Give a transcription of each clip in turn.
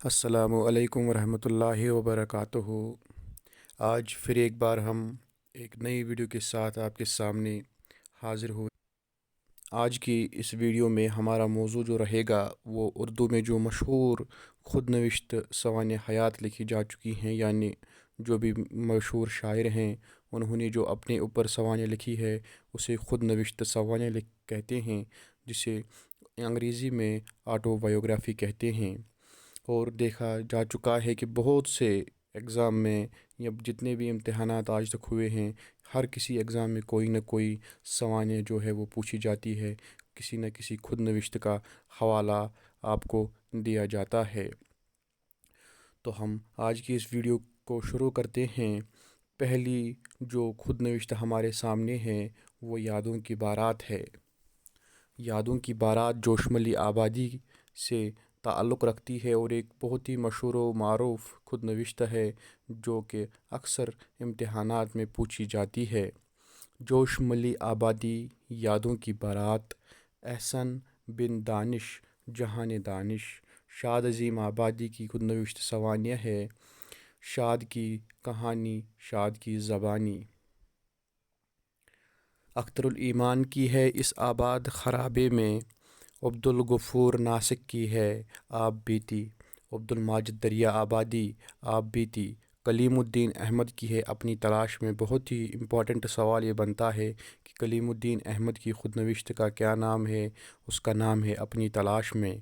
السلام علیکم ورحمۃ اللہ وبرکاتہ۔ آج پھر ایک بار ہم ایک نئی ویڈیو کے ساتھ آپ کے سامنے حاضر ہوئے۔ آج کی اس ویڈیو میں ہمارا موضوع جو رہے گا وہ اردو میں جو مشہور خود نوشت سوانح حیات لکھی جا چکی ہیں، یعنی جو بھی مشہور شاعر ہیں انہوں نے جو اپنے اوپر سوانح لکھی ہے اسے خود نوشت سوانح کہتے ہیں، جسے انگریزی میں آٹو بایوگرافی کہتے ہیں۔ اور دیکھا جا چکا ہے کہ بہت سے ایگزام میں یا جتنے بھی امتحانات آج تک ہوئے ہیں، ہر کسی ایگزام میں کوئی نہ کوئی سوانح جو ہے وہ پوچھی جاتی ہے، کسی نہ کسی خود نوشت کا حوالہ آپ کو دیا جاتا ہے۔ تو ہم آج کی اس ویڈیو کو شروع کرتے ہیں۔ پہلی جو خود نوشت ہمارے سامنے ہے وہ یادوں کی بارات ہے۔ یادوں کی بارات جوشملی آبادی سے تعلق رکھتی ہے اور ایک بہت ہی مشہور و معروف خود نوشت ہے جو کہ اکثر امتحانات میں پوچھی جاتی ہے۔ جوشملی آبادی یادوں کی بارات، احسن بن دانش جہان دانش۔ شاد عظیم آبادی کی خود نوشت سوانح ہے۔ شاد کی کہانی، شاد کی زبانی۔ اختر الایمان کی ہے اس آباد خرابے میں، عبدالغفور ناسک کی ہے آب بیتی۔ عبد الماجد دریا آبادی، آب بیتی۔ کلیم الدین احمد کی ہے اپنی تلاش میں۔ بہت ہی امپورٹنٹ سوال یہ بنتا ہے کہ کلیم الدین احمد کی خود نوشت کا کیا نام ہے؟ اس کا نام ہے اپنی تلاش میں۔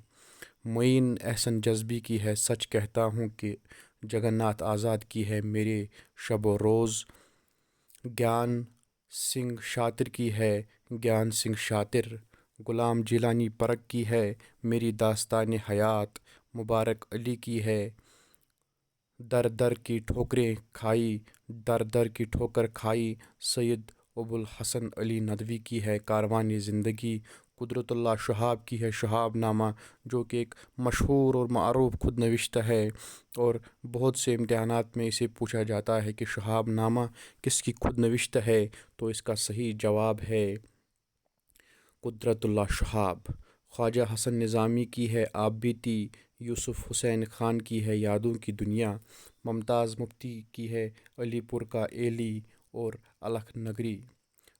معین احسن جذبی کی ہے سچ کہتا ہوں کہ جگن ناتھ آزاد کی ہے میرے شب و روز۔ گیان سنگھ شاطر کی ہے گیان سنگھ شاطر۔ غلام جیلانی پرک کی ہے میری داستان حیات۔ مبارک علی کی ہے در در کی ٹھوکریں کھائی، در در کی ٹھوکر کھائی۔ سید ابوالحسن علی ندوی کی ہے کاروان زندگی۔ قدرت اللہ شہاب کی ہے شہاب نامہ، جو کہ ایک مشہور اور معروف خود نوشت ہے اور بہت سے امتحانات میں اسے پوچھا جاتا ہے کہ شہاب نامہ کس کی خود نوشت ہے؟ تو اس کا صحیح جواب ہے قدرت اللہ شہاب۔ خواجہ حسن نظامی کی ہے آپ بیتی۔ یوسف حسین خان کی ہے یادوں کی دنیا۔ ممتاز مفتی کی ہے علی پور کا ایلی اور الکھ نگری۔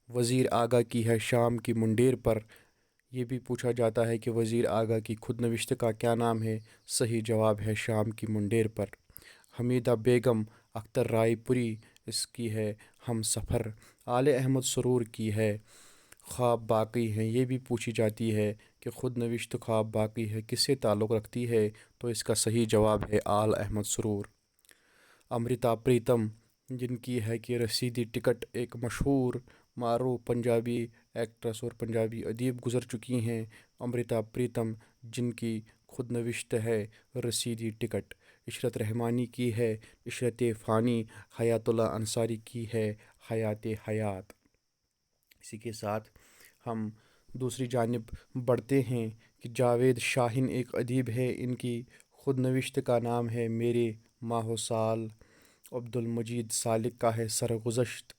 وزیر آگا کی ہے شام کی منڈیر پر۔ یہ بھی پوچھا جاتا ہے کہ وزیر آگا کی خود نوشت کا کیا نام ہے؟ صحیح جواب ہے شام کی منڈیر پر۔ حمیدہ بیگم اختر رائے پوری، اس کی ہے ہم سفر۔ آل احمد سرور کی ہے خواب باقی ہیں۔ یہ بھی پوچھی جاتی ہے کہ خود نوشت خواب باقی ہے کس سے تعلق رکھتی ہے؟ تو اس کا صحیح جواب ہے آل احمد سرور۔ امرتا پریتم، جن کی ہے کہ رسیدی ٹکٹ، ایک مشہور معروف پنجابی ایکٹریس اور پنجابی ادیب گزر چکی ہیں، امرتا پریتم، جن کی خود نوشت ہے رسیدی ٹکٹ۔ عشرت رحمانی کی ہے عشرت فانی۔ حیات اللہ انصاری کی ہے حیات حیات۔ اسی کے ساتھ ہم دوسری جانب بڑھتے ہیں کہ جاوید شاہین ایک ادیب ہے، ان کی خود نوشت کا نام ہے میرے ماہ و سال۔ عبد المجید سالک کا ہے سرگزشت۔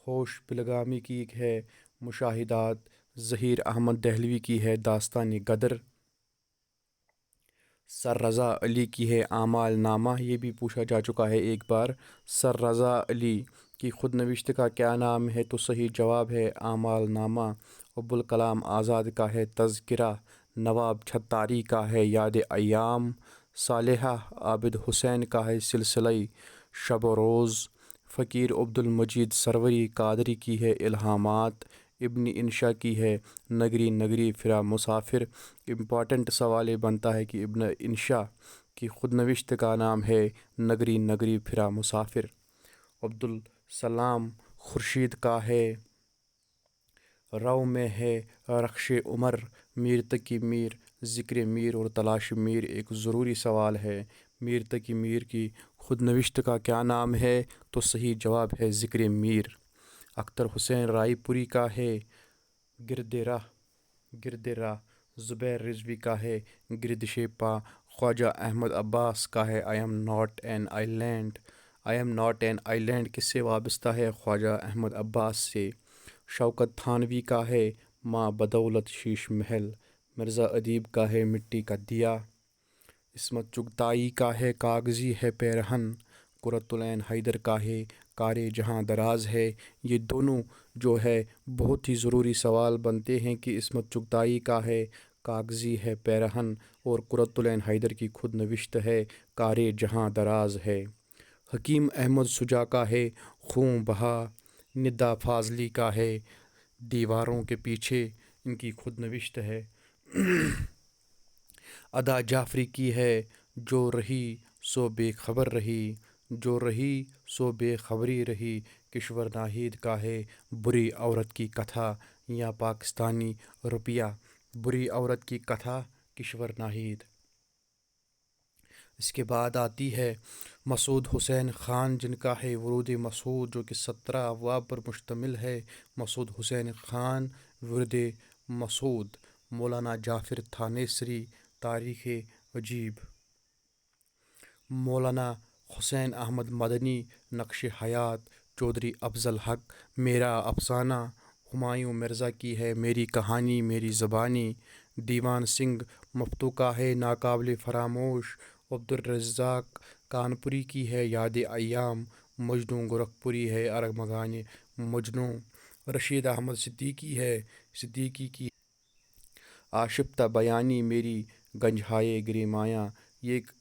ہوش پلگامی کی ہے مشاہدات۔ ظہیر احمد دہلوی کی ہے داستان غدر۔ سر رضا علی کی ہے اعمال نامہ۔ یہ بھی پوچھا جا چکا ہے ایک بار، سر رضا علی کی خود نوشت کا کیا نام ہے؟ تو صحیح جواب ہے اعمال نامہ۔ ابوالکلام آزاد کا ہے تذکرہ۔ نواب چھتاری کا ہے یاد ایام۔ صالحہ عابد حسین کا ہے سلسلہ شب و روز۔ فقیر عبد المجید سروری قادری کی ہے الہامات۔ ابن انشا کی ہے نگری نگری پھرا مسافر۔ امپورٹنٹ سوال یہ بنتا ہے کہ ابن انشا کی خود نوشت کا نام ہے نگری نگری پھرا مسافر۔ عبدالسلام خورشید کا ہے رو میں ہے رخش عمر۔ میر تقی میر، ذکر میر اور تلاش میر ایک ضروری سوال ہے۔ میر تقی میر کی خود نوشت کا کیا نام ہے؟ تو صحیح جواب ہے ذکر میر۔ اختر حسین رائے پوری کا ہے گرد راہ، گرد راہ۔ زبیر رضوی کا ہے گردش پا۔ خواجہ احمد عباس کا ہے I am not an island. I am not an island کس سے وابستہ ہے؟ خواجہ احمد عباس سے۔ شوکت تھانوی کا ہے ماں بدولت شیش محل۔ مرزا ادیب کا ہے مٹی کا دیا۔ عصمت چغتائی کا ہے کاغذی ہے پیرہن، قرۃ العین حیدر کا ہے کار جہاں دراز ہے۔ یہ دونوں جو ہے بہت ہی ضروری سوال بنتے ہیں کہ عصمت چغتائی کا ہے کاغذی ہے پیرہن اور قرۃ العین حیدر کی خود نوشت ہے کار جہاں دراز ہے۔ حکیم احمد شجاع کا ہے خوں بہا، ندا فاضلی کا ہے دیواروں کے پیچھے ان کی خود نوشت ہے۔ ادا جعفری کی ہے جو رہی سو بے خبر رہی، جو رہی سو بے خبری رہی۔ کشور ناہید کا ہے بری عورت کی کتھا یا پاکستانی روپیہ، بری عورت کی کتھا کشور ناہید۔ اس کے بعد آتی ہے مسعود حسین خان جن کا ہے ورود مسعود جو کہ 17 ابواب پر مشتمل ہے۔ مسعود حسین خان ورد مسعود۔ مولانا جعفر تھانیسری تاریخ عجیب۔ مولانا حسین احمد مدنی نقش حیات۔ چودھری افضل حق میرا افسانہ۔ ہمایوں مرزا کی ہے میری کہانی میری زبانی۔ دیوان سنگھ مفتو کا ہے ناقابل فراموش۔ عبدالرزاق کانپوری کی ہے یاد ایام۔ مجنوں گورکھپوری ہے ارمغان مجنوں۔ رشید احمد صدیقی کی آشفتہ بیانی میری گنجہائے گریماں۔ یہ ایک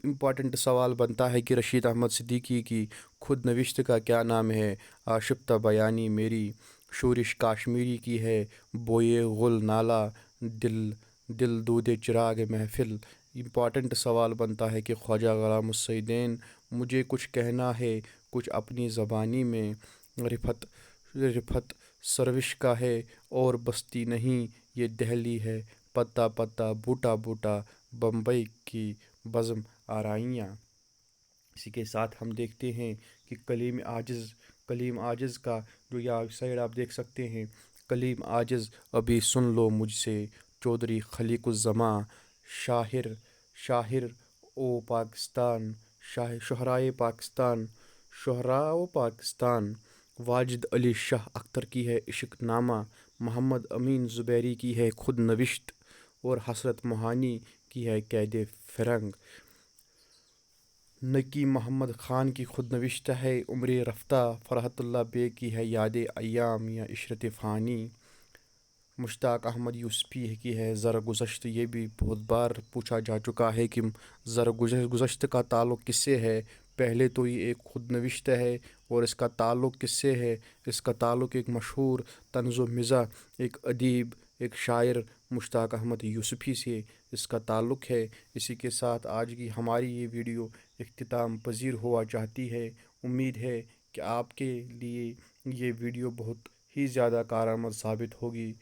امپورٹنٹ سوال بنتا ہے کہ رشید احمد صدیقی کی خود نوشت کا کیا نام ہے؟ آشفتہ بیانی میری۔ شورش کاشمیری کی ہے بوئے گل نالہ دل دود چراغ محفل۔ امپورٹنٹ سوال بنتا ہے کہ خواجہ غلام السیدین مجھے کچھ کہنا ہے کچھ اپنی زبانی میں۔ رفعت سروش کا ہے اور بستی نہیں یہ دہلی ہے، پتا پتا بوٹا بوٹا بمبئی کی بزم آرائیاں۔ اسی کے ساتھ ہم دیکھتے ہیں کہ کلیم عاجز کا جو یہ سائڈ آپ دیکھ سکتے ہیں، کلیم عاجز ابھی سن لو مجھ سے۔ چودھری خلیق الزماں شاہر او پاکستان، شہرائے پاکستان۔ واجد علی شاہ اختر کی ہے عشق نامہ۔ محمد امین زبیری کی ہے خود نوشت اور حسرت موہانی کی ہے قید فرنگ۔ نقی محمد خان کی خود نوشت ہے عمر رفتہ۔ فرحت اللہ بیگ کی ہے یاد ایام یا عشرت فانی۔ مشتاق احمد یوسفی کی ہے زرگزشت۔ یہ بھی بہت بار پوچھا جا چکا ہے کہ زرگزشت کا تعلق کس سے ہے؟ پہلے تو یہ ایک خود نوشت ہے اور اس کا تعلق کس سے ہے؟ اس کا تعلق ایک مشہور طنز و مزاح ایک ادیب ایک شاعر مشتاق احمد یوسفی سے اس کا تعلق ہے۔ اسی کے ساتھ آج کی ہماری یہ ویڈیو اختتام پذیر ہوا چاہتی ہے۔ امید ہے کہ آپ کے لیے یہ ویڈیو بہت ہی زیادہ کارآمد ثابت ہوگی۔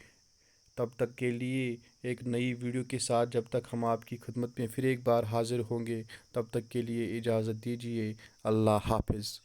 تب تک کے لیے ایک نئی ویڈیو کے ساتھ جب تک ہم آپ کی خدمت میں پھر ایک بار حاضر ہوں گے، تب تک کے لیے اجازت دیجیے۔ اللہ حافظ۔